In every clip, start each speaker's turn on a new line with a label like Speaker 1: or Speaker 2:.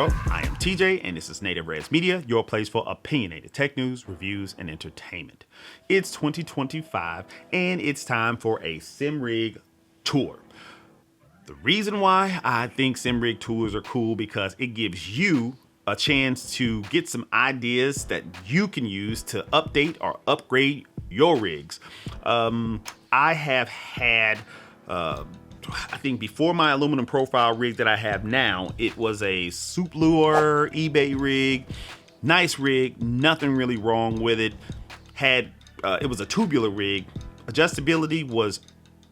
Speaker 1: world. I am TJ, and this is Nativerezmedia, your place for opinionated tech news, reviews, and entertainment. It's 2025, and it's time for a SimRig tour. The reason why I think SimRig tours are cool because it gives you a chance to get some ideas that you can use to update or upgrade your rigs. I have had, I think before my aluminum profile rig that I have now, it was a soup lure eBay rig, nice rig, nothing really wrong with it. It was a tubular rig. Adjustability was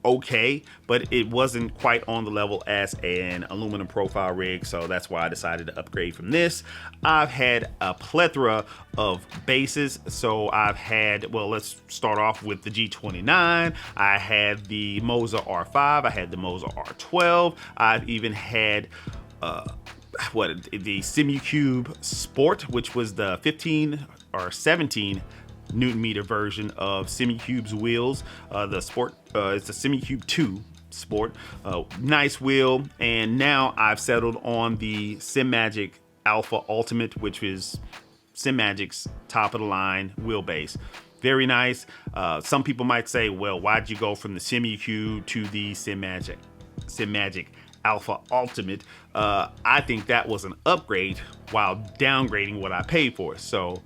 Speaker 1: okay, but it wasn't quite on the level as an aluminum profile rig, so that's why I decided to upgrade from this. I've had a plethora of bases, so I've had, well, let's start off with the G29. I had the Moza R5, I had the Moza R12, I've even had the Simucube Sport, which was the 15 or 17 Newton meter version of Simucube's wheels. The Sport, it's the Simucube 2 Sport. Nice wheel. And now I've settled on the Simagic Alpha Ultimate, which is Simagic's top of the line wheelbase. Very nice. Some people might say, well, why'd you go from the Simucube to the Simagic Alpha Ultimate? I think that was an upgrade while downgrading what I paid for. So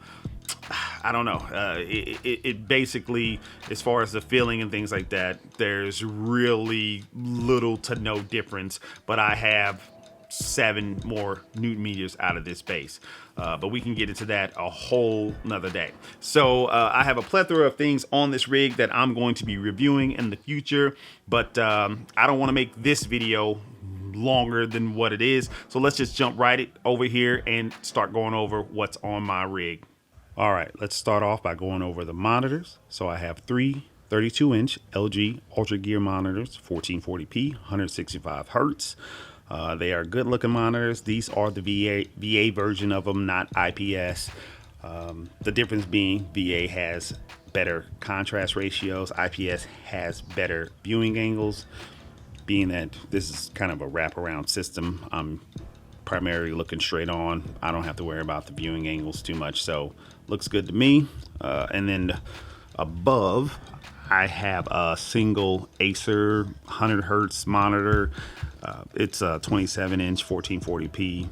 Speaker 1: I don't know. It basically, as far as the feeling and things like that, there's really little to no difference, but I have 7 more Newton meters out of this base. But we can get into that a whole nother day. So I have a plethora of things on this rig that I'm going to be reviewing in the future, but I don't want to make this video longer than what it is. So let's just jump right over here and start going over what's on my rig. All right, let's start off by going over the monitors. So I have 3 32-inch LG Ultra Gear monitors, 1440p, 165 hertz. They are good looking monitors. These are the VA version of them, not IPS. The difference being VA has better contrast ratios. IPS has better viewing angles. Being that this is kind of a wraparound system, I'm primarily looking straight on. I don't have to worry about the viewing angles too much, so looks good to me. And then above, I have a single Acer 100 hertz monitor. It's a 27-inch 1440p.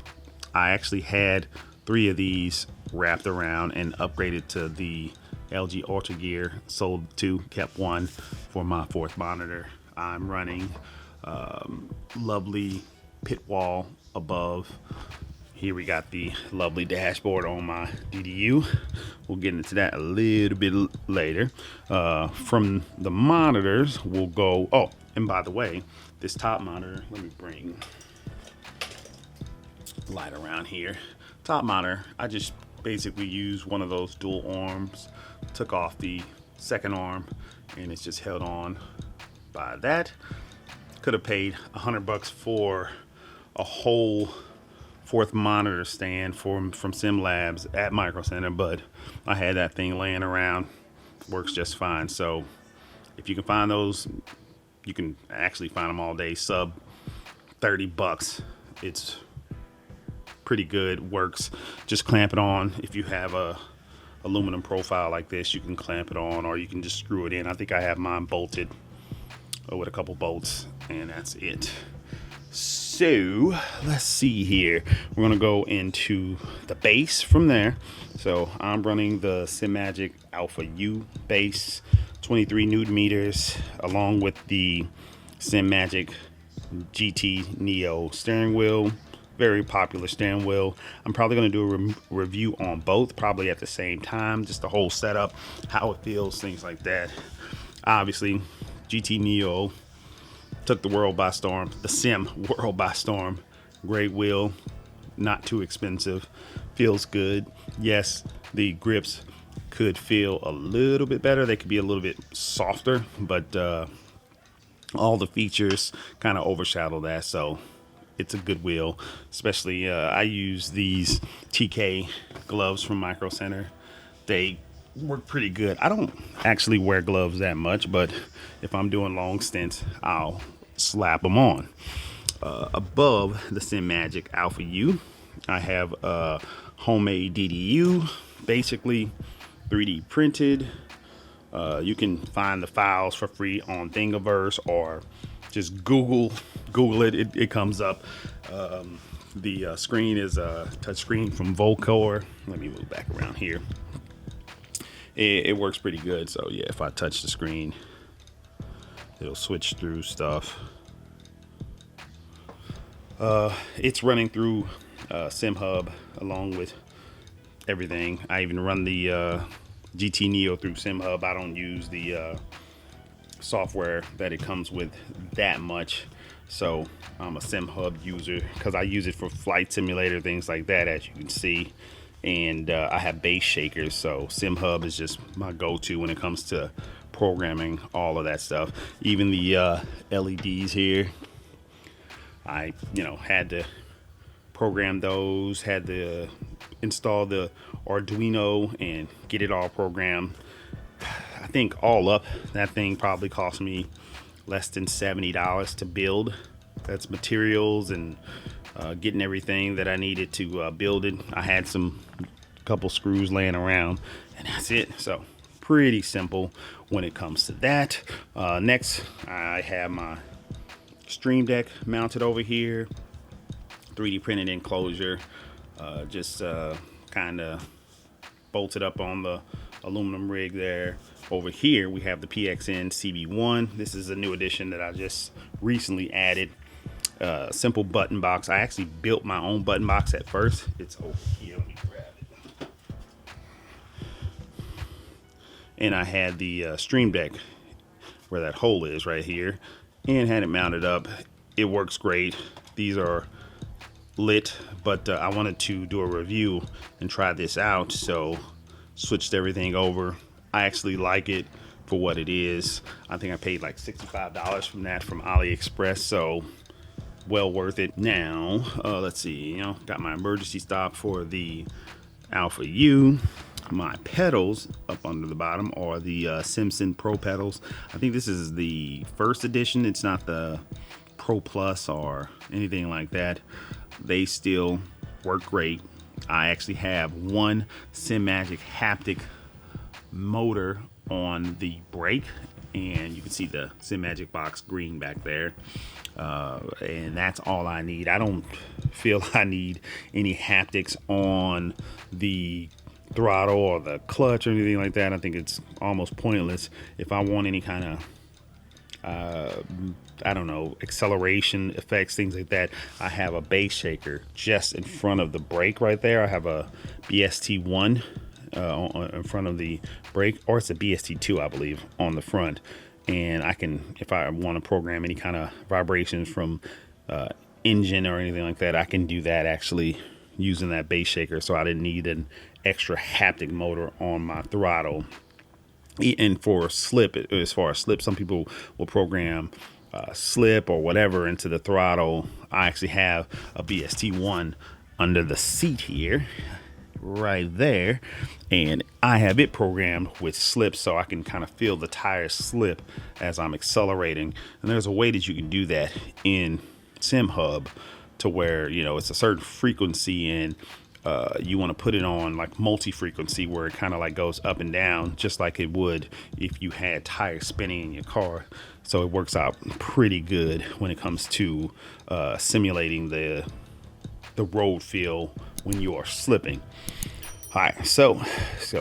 Speaker 1: I actually had 3 of these wrapped around and upgraded to the LG Ultra Gear. Sold 2, kept 1 for my 4th monitor. I'm running lovely pit wall above. Here we got the lovely dashboard on my DDU. We'll get into that a little bit later. From the monitors, we'll go, oh, and by the way, this top monitor, let me bring the light around here. Top monitor, I just basically used one of those dual arms, took off the second arm, and it's just held on by that. Could have paid $100 for a whole 4th monitor stand from SimLabs at Micro Center, but I had that thing laying around. Works just fine. So if you can find those, you can actually find them all day, sub $30. It's pretty good. Works. Just clamp it on. If you have a aluminum profile like this, you can clamp it on, or you can just screw it in. I think I have mine bolted with a couple bolts, and that's it. So let's see here. We're gonna go into the base from there. So I'm running the Simagic Alpha U base, 23 Newton meters, along with the Simagic GT Neo steering wheel. Very popular steering wheel. I'm probably gonna do a review on both, probably at the same time, just the whole setup, how it feels, things like that. Obviously, GT Neo took the world by storm, the sim world by storm. Great wheel, not too expensive, feels good. Yes, the grips could feel a little bit better. They could be a little bit softer, but all the features kind of overshadow that. So it's a good wheel, especially I use these TK gloves from Micro Center. They work pretty good. I don't actually wear gloves that much, but if I'm doing long stints, I'll slap them on. Above the Simagic Alpha U, I have a homemade DDU, basically 3D printed. You can find the files for free on Thingiverse, or just Google it. It comes up. The screen is a touch screen from Volcore. Let me move back around here. It works pretty good. So yeah, if I touch the screen, it'll switch through stuff. It's running through SimHub along with everything. I even run the GT Neo through SimHub. I don't use the software that it comes with that much. So I'm a SimHub user because I use it for flight simulator, things like that, as you can see. And I have base shakers, so SimHub is just my go-to when it comes to programming all of that stuff. Even the LEDs here, I had to program those, had to install the Arduino and get it all programmed. I think all up, that thing probably cost me less than $70 to build. That's materials and getting everything that I needed to build it. I had a couple screws laying around, and that's it. So pretty simple when it comes to that. Next, I have my Stream Deck mounted over here, 3D printed enclosure, just kind of bolted up on the aluminum rig there. Over here we have the PXN CB1. This is a new addition that I just recently added. Simple button box. I actually built my own button box at first. It's over here. Let me grab it. And I had the Stream Deck where that hole is right here, and had it mounted up. It works great. These are lit, but I wanted to do a review and try this out, so switched everything over. I actually like it for what it is. I think I paid like $65 from AliExpress, so well worth it. Now let's see, got my emergency stop for the Alpha U. My pedals up under the bottom are the Simpson Pro pedals. I think this is the first edition. It's not the Pro Plus or anything like that. They still work great. I actually have one Simagic haptic motor on the brake, and you can see the Simagic box green back there. And that's all I need. I don't feel I need any haptics on the throttle or the clutch or anything like that. I think it's almost pointless. If I want any kind of acceleration effects, things like that, I have a base shaker just in front of the brake right there. I have a BST1 in front of the brake, or it's a BST2, I believe, on the front. And I can, if I want to program any kind of vibrations from engine or anything like that, I can do that actually using that base shaker. So I didn't need an extra haptic motor on my throttle. And for slip, as far as slip, some people will program slip or whatever into the throttle. I actually have a BST1 under the seat here, right there, and I have it programmed with slip, so I can kind of feel the tires slip as I'm accelerating. And there's a way that you can do that in SimHub to where it's a certain frequency, and you want to put it on like multi-frequency where it kind of like goes up and down just like it would if you had tires spinning in your car. So it works out pretty good when it comes to simulating the road feel when you are slipping. All right, so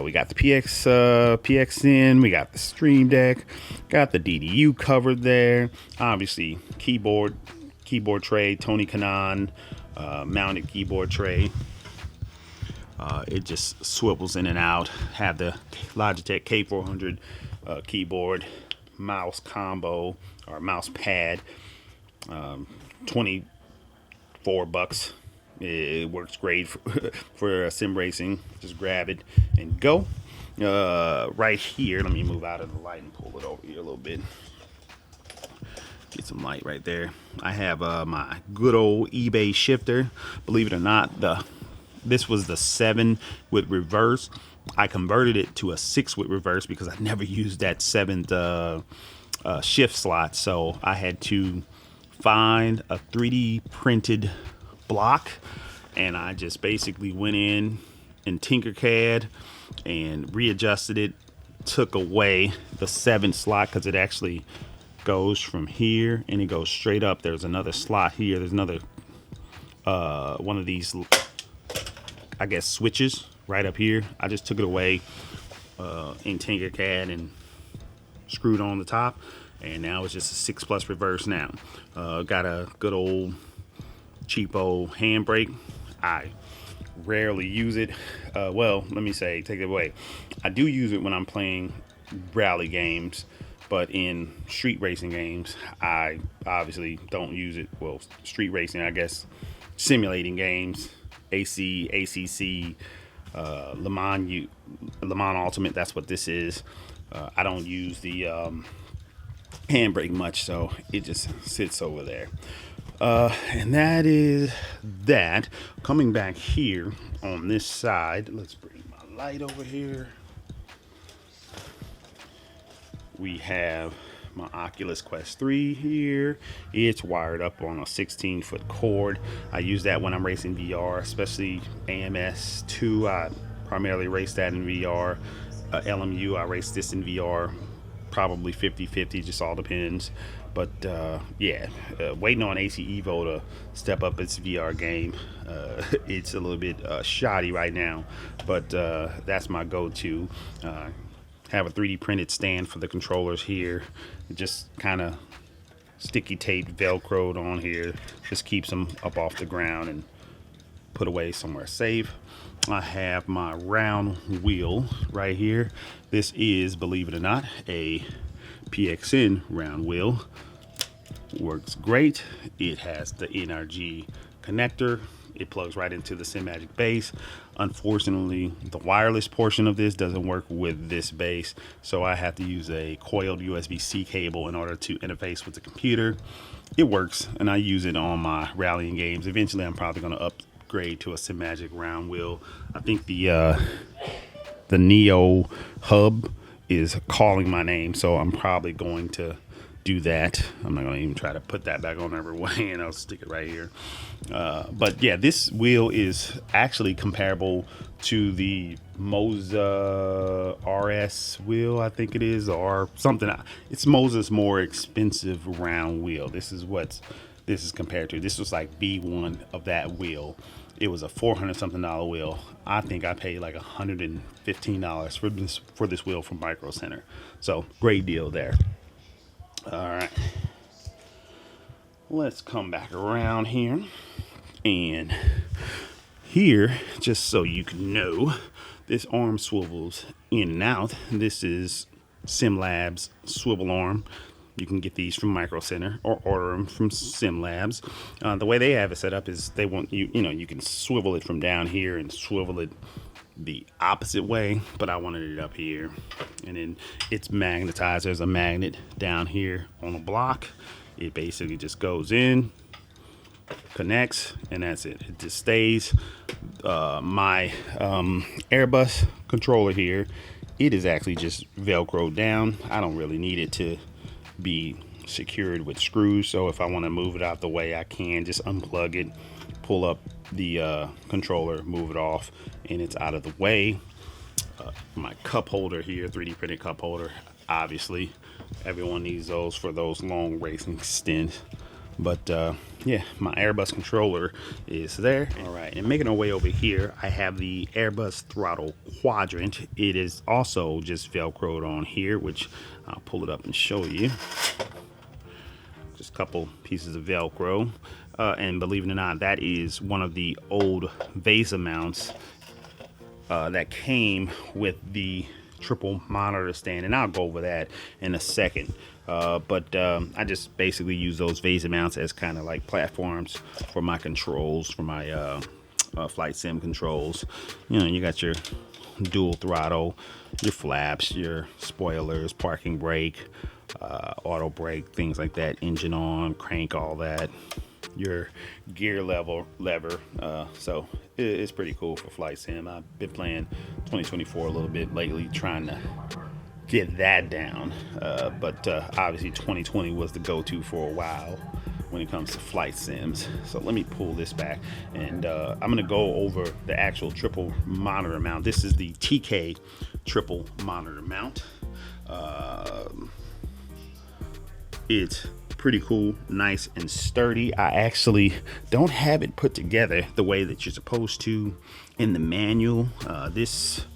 Speaker 1: we got the PXN, we got the Stream Deck, got the DDU covered there. Obviously, keyboard tray, Tony Kanaan mounted keyboard tray. It just swivels in and out. Have the Logitech K400 keyboard, mouse combo or mouse pad, $24. It works great for sim racing. Just grab it and go. Right here, let me move out of the light and pull it over here a little bit. Get some light right there. I have my good old eBay shifter. Believe it or not, this was the 7 with reverse. I converted it to a 6 with reverse because I never used that 7th shift slot. So I had to find a 3D printed block and I just basically went in Tinkercad and readjusted it, took away the 7th slot because it actually goes from here and it goes straight up. There's another slot here. There's another one of these, I guess, switches right up here. I just took it away in Tinkercad and screwed on the top, and now it's just a 6+ reverse now. Got a good old cheapo handbrake. I rarely use it. Well, let me say, take it away. I do use it when I'm playing rally games, but in street racing games, I obviously don't use it. Well, street racing, I guess, simulating games, AC, ACC, Le Mans Ultimate, that's what this is. I don't use the handbrake much, so it just sits over there. And that is that. Coming back here on this side, let's bring my light over here. We have my Oculus Quest 3 here. It's wired up on a 16-foot cord. I use that when I'm racing VR, especially AMS 2. I primarily race that in VR. LMU, I race this in VR, probably 50-50, just all depends. But waiting on AC Evo to step up its VR game. It's a little bit shoddy right now, but that's my go-to. Have a 3D printed stand for the controllers here. It just kind of sticky tape velcroed on here. Just keeps them up off the ground and put away somewhere safe. I have my round wheel right here. This is, believe it or not, a PXN round wheel. Works great. It has the NRG connector. It plugs right into the Simagic base. Unfortunately, the wireless portion of this doesn't work with this base, so I have to use a coiled USB-C cable in order to interface with the computer. It works, and I use it on my rallying games. Eventually, I'm probably going to upgrade to a Simagic round wheel. I think the Neo hub is calling my name, so I'm probably going to do that. I'm not going to even try to put that back on every way, and I'll stick it right here. But yeah, this wheel is actually comparable to the Moza RS wheel, I think it is, or something. It's Moza's more expensive round wheel. This is what this is compared to. This was like B1 of that wheel. It was a $400 something wheel. I think I paid like $115 for this wheel from Micro Center. So great deal there. All right, let's come back around here, and here, just so you can know, this arm swivels in and out. This is SimLabs swivel arm. You can get these from Micro Center or order them from SimLabs. The way they have it set up is they want you can swivel it from down here and swivel it the opposite way, but I wanted it up here, and then it's magnetized. There's a magnet down here on the block. It basically just goes in, connects, and that's it. It just stays. My Airbus controller here, it is actually just velcroed down. I don't really need it to be secured with screws, so if I want to move it out the way, I can just unplug it, pull up the controller, move it off, and it's out of the way. My cup holder here, 3D printed cup holder, obviously everyone needs those for those long racing stints. But yeah, my Airbus controller is there. All right, and making our way over here, I have the Airbus throttle quadrant. It is also just velcroed on here, which I'll pull it up and show you. Just a couple pieces of velcro. And believe it or not, that is one of the old VESA mounts that came with the triple monitor stand, and I'll go over that in a second. But I just basically use those VESA mounts as kind of like platforms for my controls, for my flight sim controls. You got your dual throttle, your flaps, your spoilers, parking brake, auto brake, things like that, engine on, crank, all that, your gear lever. So it's pretty cool for flight sim. I've been playing 2024 a little bit lately, trying to get that down. But obviously 2020 was the go-to for a while. when it comes to flight sims. So let me pull this back, and I'm gonna go over the actual triple monitor mount. This is the TK triple monitor mount. It's pretty cool, nice and sturdy. I actually don't have it put together the way that you're supposed to in the manual. This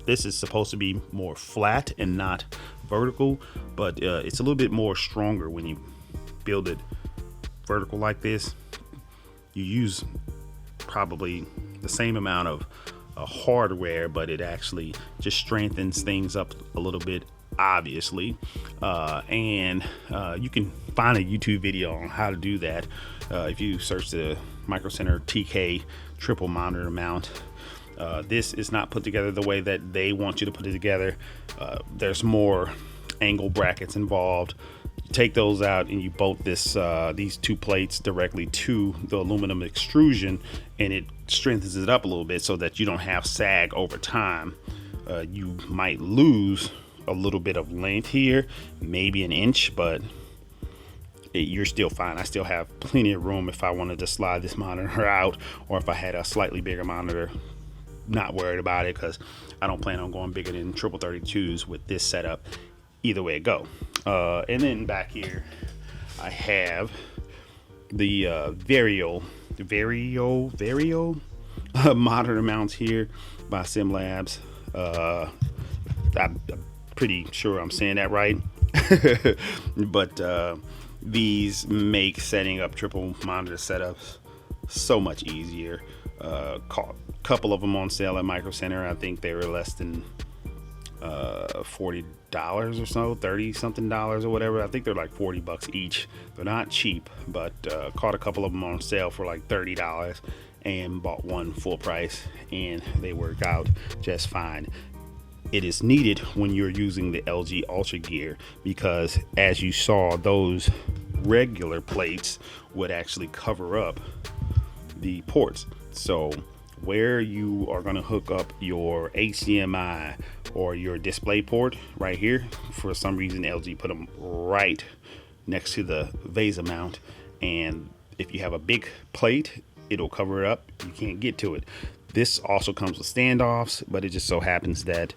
Speaker 1: is supposed to be more flat and not vertical, but it's a little bit more stronger when you build it vertical like this. You use probably the same amount of hardware, but it actually just strengthens things up a little bit, obviously. And you can find a YouTube video on how to do that if you search the Micro Center TK triple monitor mount. This is not put together the way that they want you to put it together. There's more angle brackets involved. You take those out and you bolt these two plates directly to the aluminum extrusion, and it strengthens it up a little bit so that you don't have sag over time. You might lose a little bit of length here, maybe an inch, but you're still fine. I still have plenty of room if I wanted to slide this monitor out, or if I had a slightly bigger monitor. Not worried about it, because I don't plan on going bigger than triple 32s with this setup either way it go. And then back here I have the Vario monitor mounts here by SimLabs. I'm pretty sure I'm saying that right. But these make setting up triple monitor setups so much easier. Caught a couple of them on sale at Micro Center. I think they were less than $40 or so, 30 something dollars or whatever. I think they're like $40 each. They're not cheap, but caught a couple of them on sale for like $30 and bought one full price, and they work out just fine. It is needed when you're using the LG Ultra gear, because as you saw, those regular plates would actually cover up the ports. So where you are going to hook up your HDMI or your display port right here, for some reason LG put them right next to the VESA mount, and if you have a big plate, it'll cover it up. You can't get to it. This also comes with standoffs, but it just so happens that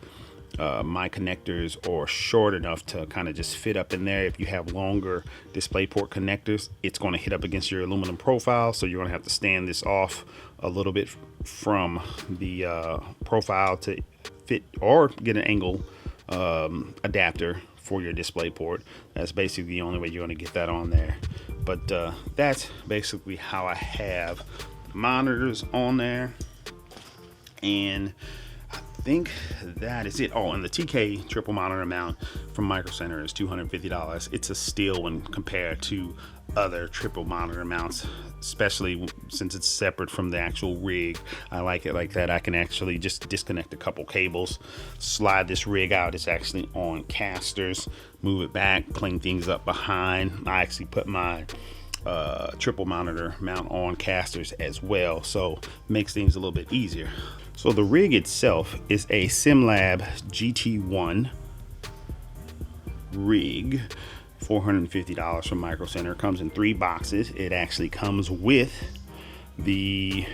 Speaker 1: my connectors are short enough to kind of just fit up in there. If you have longer display port connectors, it's going to hit up against your aluminum profile, so you're going to have to stand this off a little bit from the profile to fit, or get an angle adapter for your display port. That's basically the only way you're going to get that on there. But that's basically how I have monitors on there, and I think that is it. Oh, and the TK triple monitor mount from Micro Center is $250. It's a steal when compared to other triple monitor mounts, especially since it's separate from the actual rig. I like it like that. I can actually just disconnect a couple cables, slide this rig out. It's actually on casters, move it back, clean things up behind. I actually put my triple monitor mount on casters as well, so makes things a little bit easier. So the rig itself is a SimLab GT1 rig, $450 from Micro Center. Comes in 3 boxes. It actually comes with the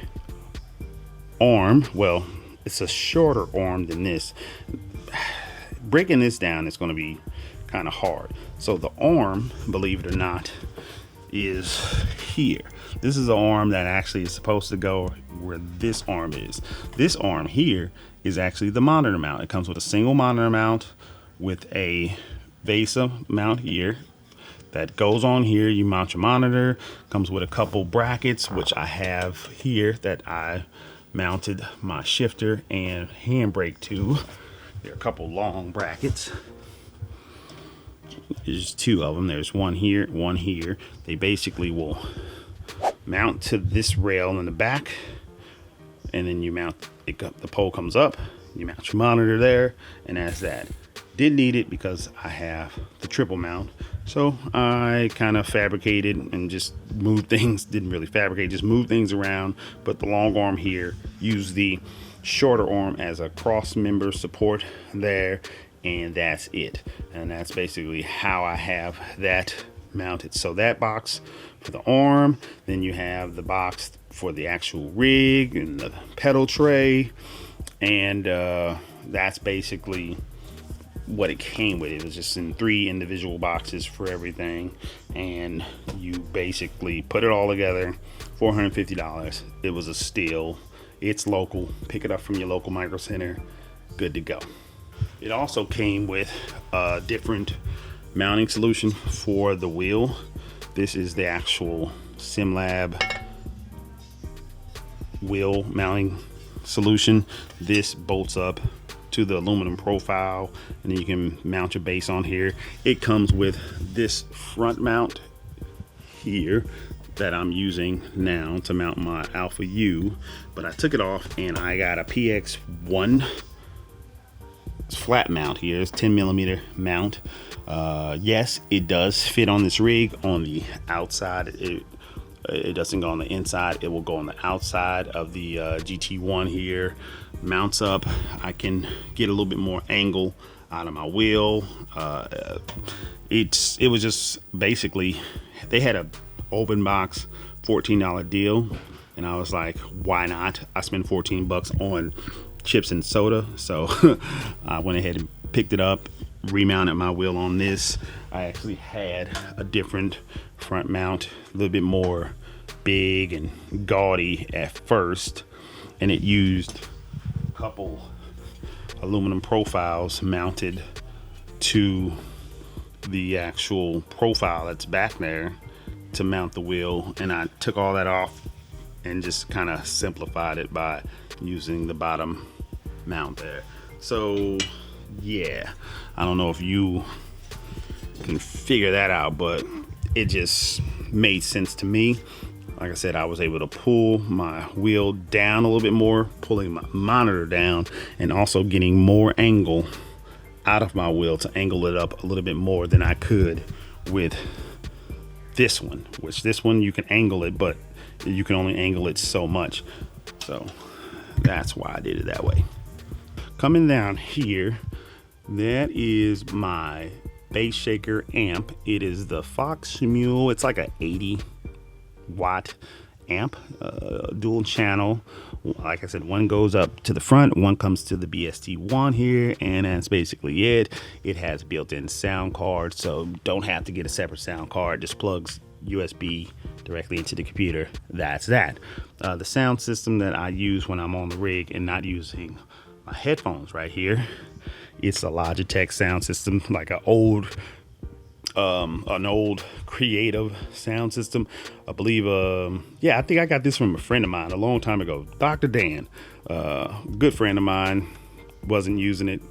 Speaker 1: arm. Well, it's a shorter arm than this. Breaking this down is going to be kind of hard. So the arm, believe it or not, is here. This is an arm that actually is supposed to go where this arm is. This arm here is actually the monitor mount. It comes with a single monitor mount with a VESA mount here that goes on here. You mount your monitor. Comes with a couple brackets, which I have here, that I mounted my shifter and handbrake to. There are a couple long brackets. There's 2 of them. There's one here, one here. They basically will mount to this rail in the back, and then you mount it. The pole comes up, you mount your monitor there, and that's that. Didn't need it because I have the triple mount, so I kind of fabricated and just moved things. Didn't really fabricate, just moved things around. Put the long arm here, use the shorter arm as a cross member support there, and that's it. And that's basically how I have that mounted. So that box for the arm, then you have the box for the actual rig and the pedal tray, and that's basically what it came with. It was just in 3 individual boxes for everything, and you basically put it all together. $450. It was a steal. It's local. Pick it up from your local micro center. Good to go. It also came with a different mounting solution for the wheel. This is the actual SimLab wheel mounting solution. This bolts up to the aluminum profile, and then you can mount your base on here. It comes with this front mount here that I'm using now to mount my Alpha U, but I took it off and I got a PX1 flat mount here. It's 10mm mount. Yes, it does fit on this rig on the outside. It doesn't go on the inside. It will go on the outside of the GT1 here. Mounts up. I can get a little bit more angle out of my wheel. It was just basically, they had a open box $14 deal, and I was like, why not? I spent $14 on chips and soda, so I went ahead and picked it up, remounted my wheel on this. I actually had a different front mount, a little bit more big and gaudy at first, and it used a couple aluminum profiles mounted to the actual profile that's back there to mount the wheel, and I took all that off and just kind of simplified it by using the bottom mount there. So yeah, I don't know if you can figure that out, but it just made sense to me. Like I said, I was able to pull my wheel down a little bit more, pulling my monitor down, and also getting more angle out of my wheel to angle it up a little bit more than I could with this one, which this one you can angle it, but you can only angle it so much. So that's why I did it that way. Coming down here, that is my bass shaker amp. It is the Fox Mule. It's like a 80 watt amp, dual channel. Like I said, one goes up to the front, one comes to the BST1 here, and that's basically it. It has built-in sound card, so don't have to get a separate sound card. Just plugs USB directly into the computer. That's that. The sound system that I use when I'm on the rig and not using my headphones right here, it's a Logitech sound system, like an old creative sound system. I believe, yeah, I think I got this from a friend of mine a long time ago, Dr. Dan, good friend of mine, wasn't using it,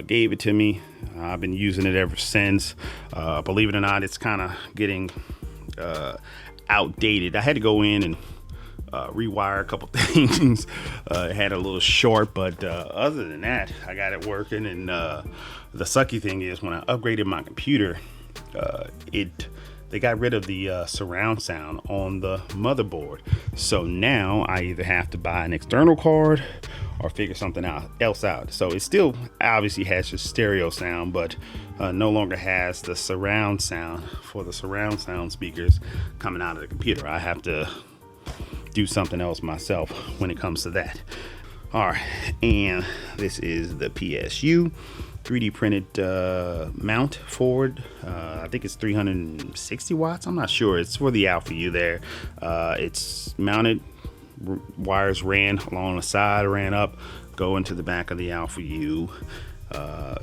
Speaker 1: gave it to me. I've been using it ever since. Believe it or not, it's kind of getting outdated. I had to go in and rewire a couple things. It had a little short, but other than that, I got it working. And the sucky thing is, when I upgraded my computer, they got rid of the surround sound on the motherboard. So now I either have to buy an external card or figure something else out. So it still obviously has your stereo sound, but no longer has the surround sound for the surround sound speakers coming out of the computer. I have to do something else myself when it comes to that. All right, and this is the PSU 3D printed mount forward. I think it's 360 watts. I'm not sure. It's for the Alpha U there. It's mounted. Wires ran along the side, ran up, go into the back of the Alpha U.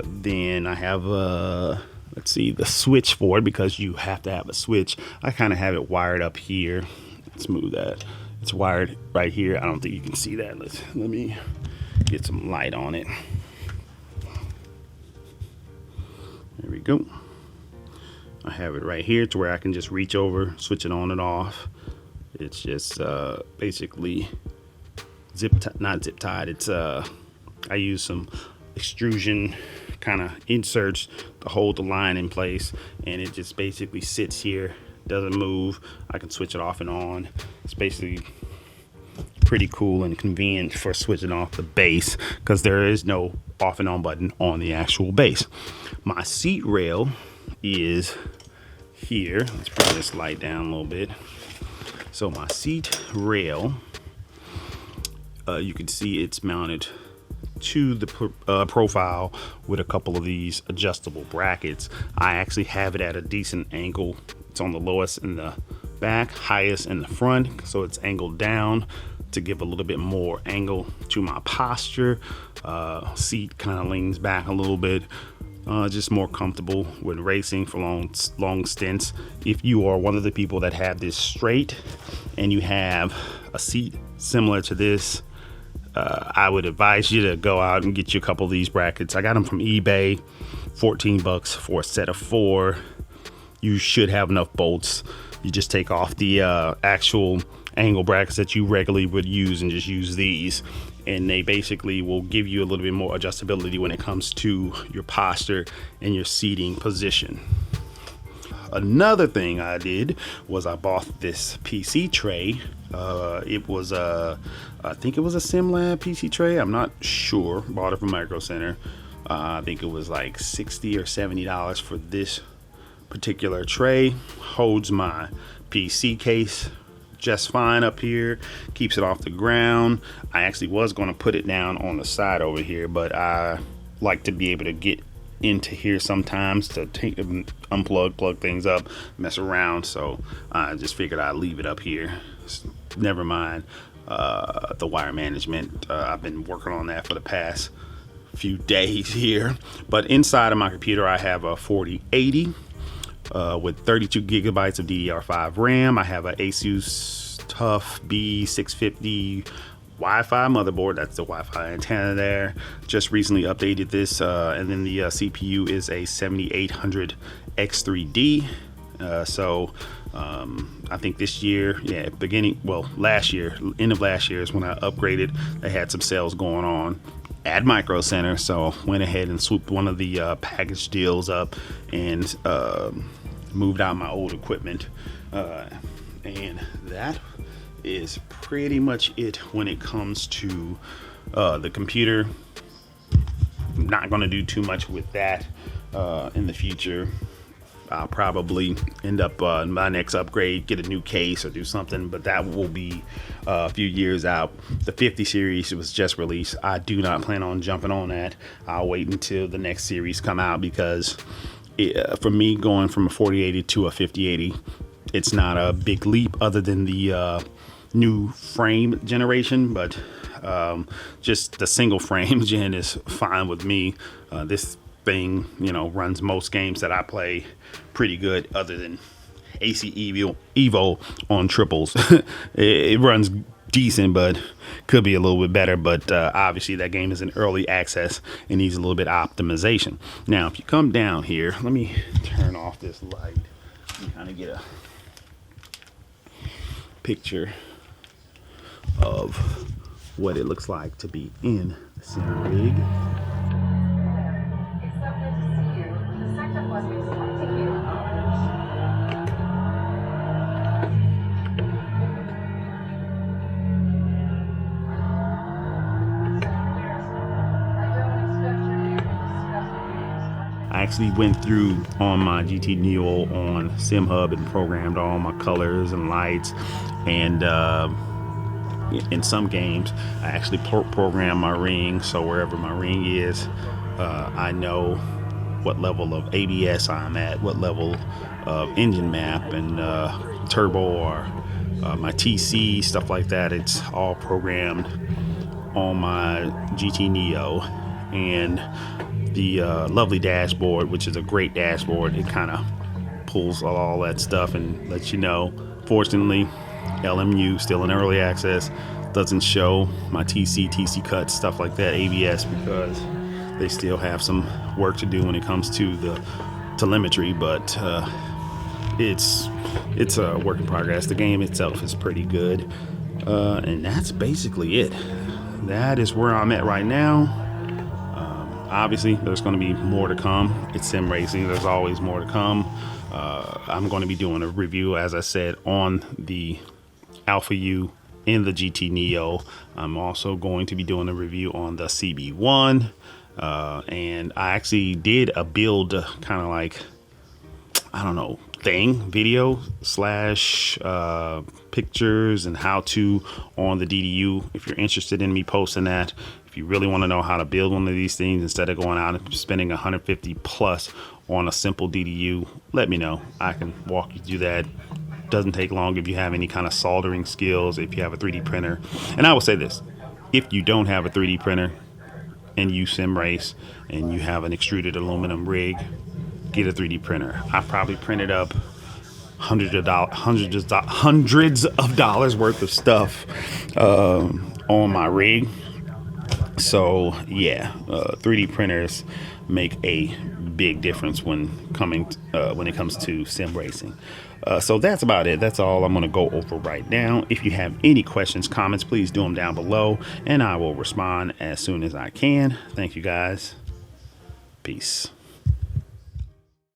Speaker 1: Then I have let's see, the switch for it, because you have to have a switch. I kind of have it wired up here. Let's move that. It's wired right here. I don't think you can see that. Let me get some light on it. There we go. I have it right here to where I can just reach over, switch it on and off. It's just basically not zip tied. It's I use some extrusion kind of inserts to hold the line in place, and it just basically sits here, doesn't move. I can switch it off and on. It's basically pretty cool and convenient for switching off the bass, because there is no off and on button on the actual bass. My seat rail is here, let's bring this light down a little bit. So my seat rail, you can see it's mounted to the profile with a couple of these adjustable brackets. I actually have it at a decent angle. It's on the lowest in the back, highest in the front, so it's angled down to give a little bit more angle to my posture. Seat kind of leans back a little bit. Just more comfortable when racing for long stints. If you are one of the people that have this straight and you have a seat similar to this, I would advise you to go out and get you a couple of these brackets. I got them from eBay, 14 bucks for a set of 4. You should have enough bolts. You just take off the actual angle brackets that you regularly would use and just use these, and they basically will give you a little bit more adjustability when it comes to your posture and your seating position. Another thing I did was I bought this PC tray. It was I think it was a SimLab PC tray. I'm not sure. Bought it from Micro Center. I think it was like $60 or $70 for this particular tray. Holds my PC case just fine up here, keeps it off the ground. I actually was going to put it down on the side over here, but I like to be able to get into here sometimes to take plug things up, mess around. So I just figured I'd leave it up here. Never mind the wire management. I've been working on that for the past few days here. But inside of my computer, I have a 4080 with 32 gigabytes of DDR5 RAM. I have an Asus TUF B650 Wi-Fi motherboard. That's the Wi-Fi antenna there. Just recently updated this, and then the CPU is a 7800 X3D. I think this year, last year, end of last year is when I upgraded. They had some sales going on at Micro Center, so went ahead and swooped one of the package deals up and moved out my old equipment, and that is pretty much it when it comes to the computer. I'm not going to do too much with that in the future. I'll probably end up my next upgrade, get a new case or do something, but that will be a few years out. The 50 series was just released. I do not plan on jumping on that. I'll wait until the next series come out, because for me, going from a 4080 to a 5080, it's not a big leap other than the new frame generation, but just the single frame gen is fine with me. This thing, runs most games that I play pretty good, other than AC Evo on triples. It runs decent, but could be a little bit better. But obviously that game is in early access and needs a little bit of optimization. Now, if you come down here, let me turn off this light and kind of get a picture of what it looks like to be in the Simagic. I actually went through on my GT Neo on SimHub and programmed all my colors and lights, and in some games I actually program my ring, so wherever my ring is, I know what level of ABS I'm at, what level of engine map and turbo, or my TC, stuff like that. It's all programmed on my GT Neo. And the lovely dashboard, which is a great dashboard, it kind of pulls all that stuff and lets you know. Fortunately, LMU still in early access, doesn't show my TC cuts, stuff like that, ABS, because they still have some work to do when it comes to the telemetry. But it's a work in progress. The game itself is pretty good, and that's basically it. That is where I'm at right now. Obviously, there's going to be more to come. It's sim racing. There's always more to come. I'm going to be doing a review, as I said, on the Alpha U in the GT Neo. I'm also going to be doing a review on the CB1. And I actually did a build kind of like, I don't know, video slash pictures and how to on the DDU. If you're interested in me posting that, if you really want to know how to build one of these things instead of going out and spending 150 plus on a simple DDU, let me know. I can walk you through that. Doesn't take long if you have any kind of soldering skills, if you have a 3D printer. And I will say this, if you don't have a 3D printer and you sim race and you have an extruded aluminum rig, get a 3D printer. I probably printed up hundreds of dollars worth of stuff on my rig. So yeah, 3D printers make a big difference when it comes to sim racing. So that's about it. That's all I'm going to go over right now. If you have any questions, comments, please do them down below, and I will respond as soon as I can. Thank you guys. Peace.